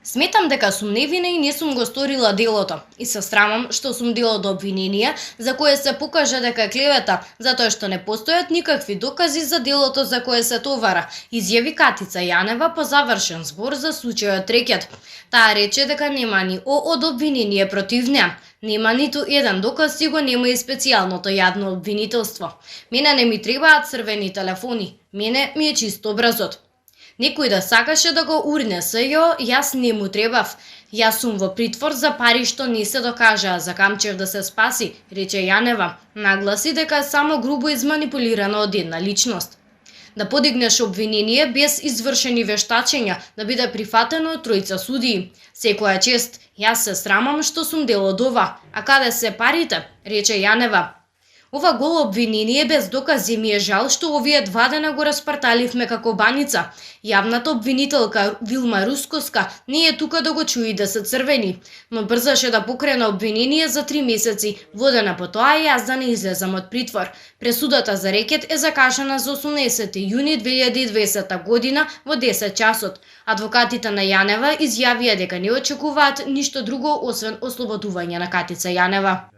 Сметам дека сум невина и не сум го сторила делото. И се срамам што сум дел од обвинение за кое се покажа дека е клевета, затоа што не постојат никакви докази за делото за кое се товара, изјави Катица Јанева по завршен збор за случајот Рекет. Таа рече дека нема ни од обвинение против неа. Нема ниту еден доказ и го нема и специјалното јавно обвинителство. Мене не ми требаат црвени телефони, мене ми е чисто образот. Некој да сакаше да го урне СЈО, јас не му требав. Јас сум во притвор за пари што не се докажаа, закамчев да се спаси, рече Јанева. Нагласи дека само грубо изманипулирано од една личност. Да подигнеш обвинение без извршени вештачења, да биде прифатено од тројца судии. Секоја чест, јас се срамам што сум дел од ова. А каде се парите? Рече Јанева. Ова голо обвинение без докази ми е жал што овие 2 дена го распарталивме како баница. Јавната обвинителка Вилма Рускоска не е тука да го чуи да се црвени, но брзаше да покрене обвинение за 3 месеци, водена по тоа јас да не излезам од притвор. Пресудата за Рекет е закажана за 18 јуни 2020 година во 10 часот. Адвокатите на Јанева изјавија дека не очекуваат ништо друго освен ослободување на Катица Јанева.